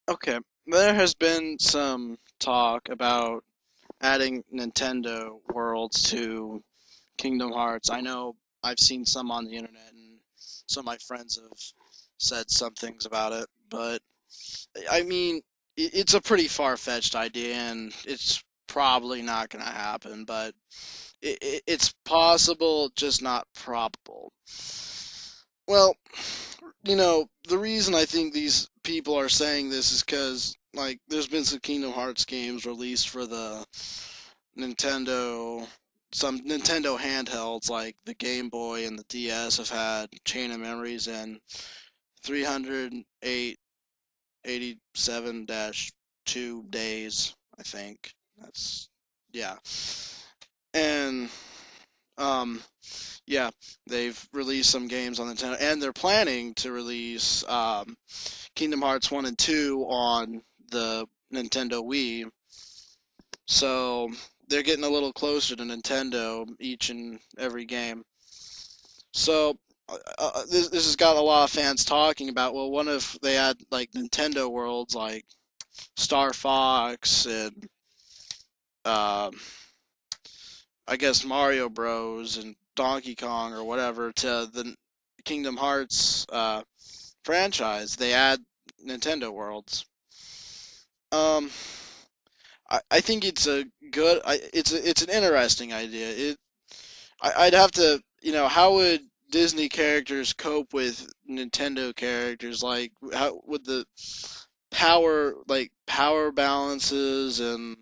Okay, there has been some talk about adding Nintendo worlds to Kingdom Hearts. I know I've seen some on the internet, and some of my friends have said some things about it, but I mean, it's a pretty far-fetched idea, and it's probably not going to happen, but it's possible, just not probable. Well, the reason I think these people are saying this is because, like, there's been some Kingdom Hearts games released for the Nintendo, some Nintendo handhelds, like the Game Boy and the DS, have had Chain of Memories and 387-2 days, I think. That's, yeah. And, um, yeah, they've released some games on Nintendo, and they're planning to release Kingdom Hearts 1 and 2 on the Nintendo Wii. So they're getting a little closer to Nintendo each and every game. So this has got a lot of fans talking about, well, what if they had like Nintendo worlds like Star Fox and uh, I guess Mario Bros. And Donkey Kong or whatever to the Kingdom Hearts franchise? They add Nintendo worlds. Um, I think it's a good. It's an interesting idea. I'd have to. How would Disney characters cope with Nintendo characters? Like, how would the power balances and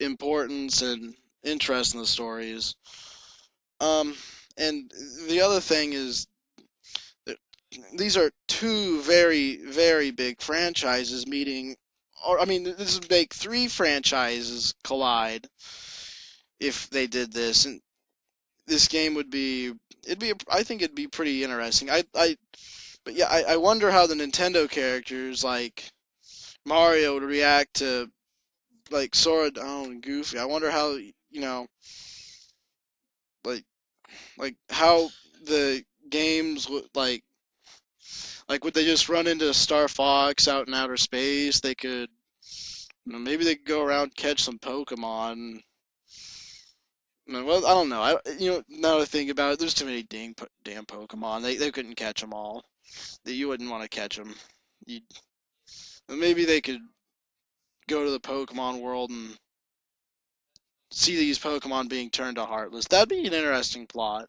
importance and interest in the stories? Um, and the other thing is that these are two very, very big franchises meeting, or I mean, this would make three franchises collide if they did this, and this game would be, I think it'd be pretty interesting. But yeah, I wonder how the Nintendo characters like Mario would react to like Sora, Donald, and Goofy. I wonder how like how the games would like would they just run into Star Fox out in outer space? They could, maybe they could go around catch some Pokemon. Well, I don't know. Now that I think about it, there's too many damn Pokemon. They couldn't catch them all. That you wouldn't want to catch them. You Maybe they could go to the Pokemon world and see these Pokemon being turned to Heartless. That'd be an interesting plot,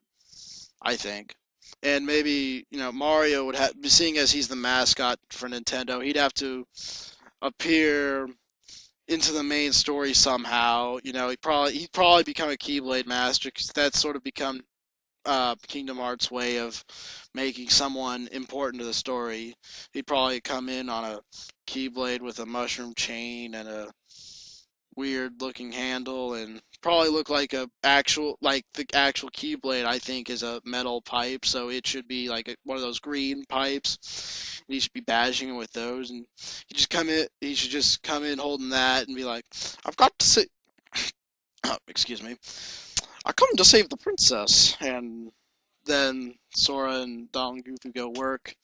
I think. And maybe Mario would have, seeing as he's the mascot for Nintendo, he'd have to appear into the main story somehow. He'd probably become a Keyblade master because that's sort of become Kingdom Hearts' way of making someone important to the story. He'd probably come in on a Keyblade with a mushroom chain and a weird looking handle, and probably look like the actual Keyblade. I think is a metal pipe, so it should be like one of those green pipes. And he should be bashing it with those, and he should just come in holding that and be like, "I've got to say, oh, excuse me, I come to save the princess." And then Sora and Donald and Goofy go work,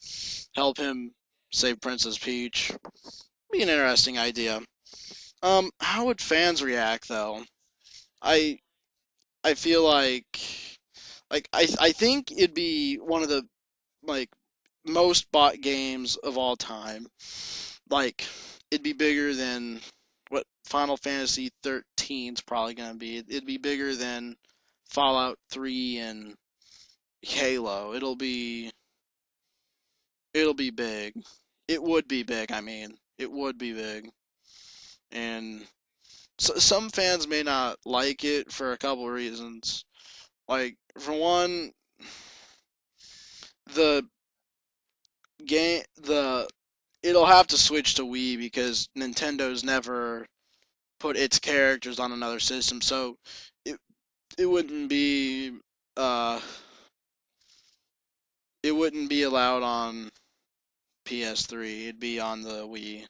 help him save Princess Peach. Be an interesting idea. How would fans react though? I I feel I think it'd be one of the like most bought games of all time. Like, it'd be bigger than what Final Fantasy 13's probably gonna be. It'd be bigger than Fallout 3 and Halo. It'll be big. It would be big. I mean, it would be big. And some fans may not like it for a couple of reasons. Like, for one, the the it'll have to switch to Wii because Nintendo's never put its characters on another system, so it it wouldn't be uh it wouldn't be allowed on PS3. It'd be on the Wii.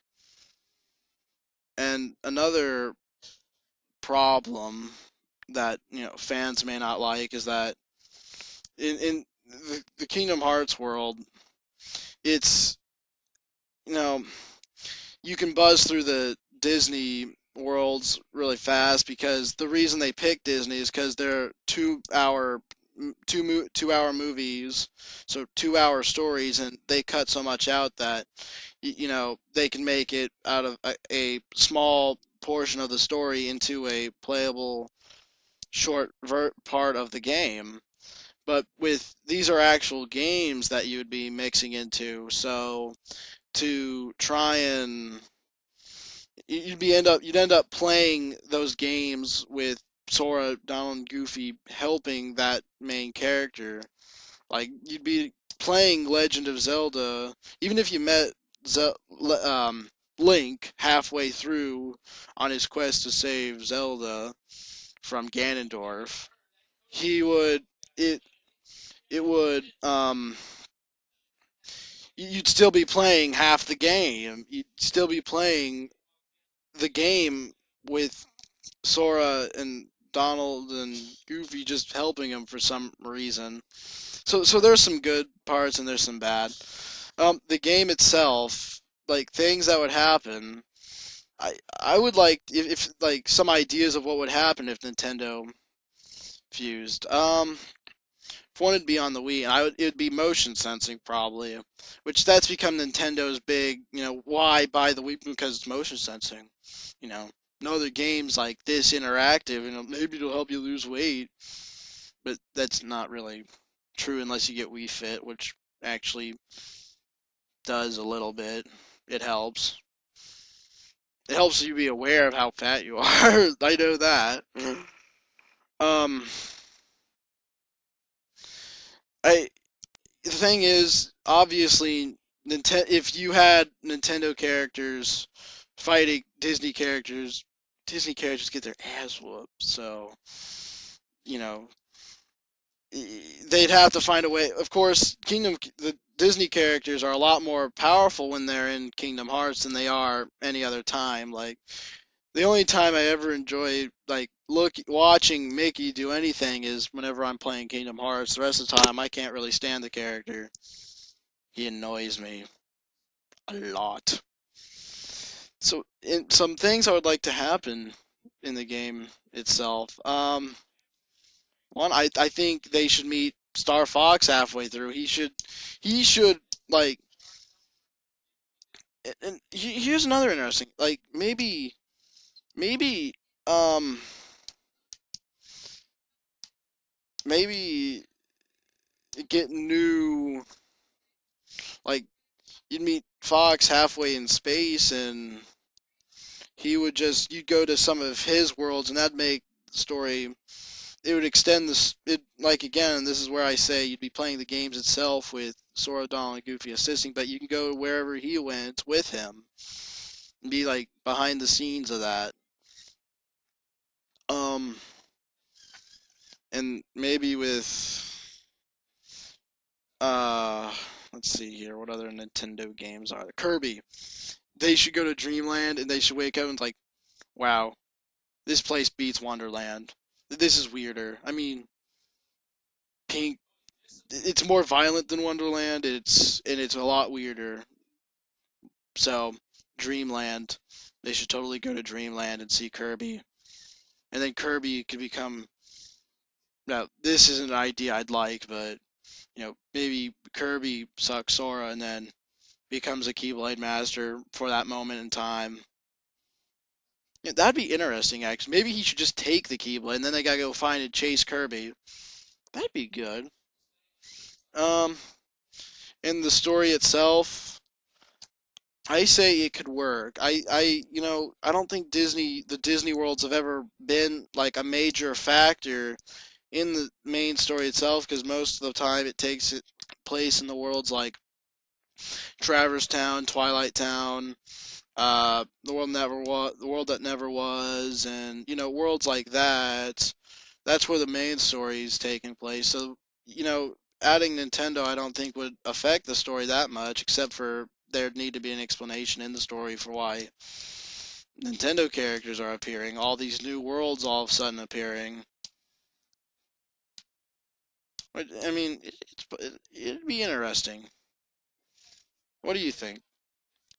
And another problem that fans may not like is that in the Kingdom Hearts world, it's you know, you can buzz through the Disney worlds really fast because the reason they pick Disney is because they're 2 hour 2 hour movies, so 2 hour stories, and they cut so much out that they can make it out of a small portion of the story into a playable short part of the game. But with these are actual games that you would be mixing into, so to try and you'd end up playing those games with Sora, Donald, and Goofy helping that main character. Like you'd be playing Legend of Zelda, even if you met Link halfway through on his quest to save Zelda from Ganondorf. He would it it would you'd still be playing half the game. You'd still be playing the game with Sora and Donald and Goofy just helping him for some reason. So there's some good parts and there's some bad. The game itself, like things that would happen, I would like if like some ideas of what would happen if Nintendo fused. If one would be on the Wii, and it would be motion sensing probably, which that's become Nintendo's big, why buy the Wii because it's motion sensing, you know. No other games like this interactive, maybe it'll help you lose weight, but that's not really true unless you get Wii Fit, which actually does a little bit. It helps. It helps you be aware of how fat you are. I know that. Um, I the thing is, obviously, if you had Nintendo characters fighting Disney characters get their ass whooped. So, you know, they'd have to find a way. Of course, the Disney characters are a lot more powerful when they're in Kingdom Hearts than they are any other time. Like the only time I ever enjoy like watching Mickey do anything is whenever I'm playing Kingdom Hearts. The rest of the time, I can't really stand the character. He annoys me a lot. So, some things I would like to happen in the game itself. One, I think they should meet Star Fox halfway through. He should like. And here's another interesting, like maybe, um, maybe get new, like you'd meet Fox halfway in space, and you'd go to some of his worlds, and that'd make the story. It would extend this. It like again. This is where I say you'd be playing the games itself with Sora, Donald, and Goofy assisting, but you can go wherever he went with him and be like behind the scenes of that. Um, and maybe with uh, let's see here. What other Nintendo games are there? Kirby. They should go to Dreamland and they should wake up and like, wow, this place beats Wonderland. This is weirder. I mean, Pink. It's more violent than Wonderland. It's a lot weirder. So, Dreamland. They should totally go to Dreamland and see Kirby. And then Kirby could become. Now, this is an idea I'd like, but, maybe Kirby sucks Sora and then becomes a Keyblade Master for that moment in time. Yeah, that'd be interesting, actually. Maybe he should just take the Keyblade and then they gotta go find and chase Kirby. That'd be good. Um, in the story itself, I say it could work. I don't think the Disney worlds have ever been like a major factor in the main story itself because most of the time it takes place in the worlds like Traverse Town, Twilight Town, the world that never was, and worlds like that. That's where the main story is taking place. So adding Nintendo, I don't think would affect the story that much, except for there'd need to be an explanation in the story for why Nintendo characters are appearing, all these new worlds all of a sudden appearing. I mean, it'd be interesting. What do you think?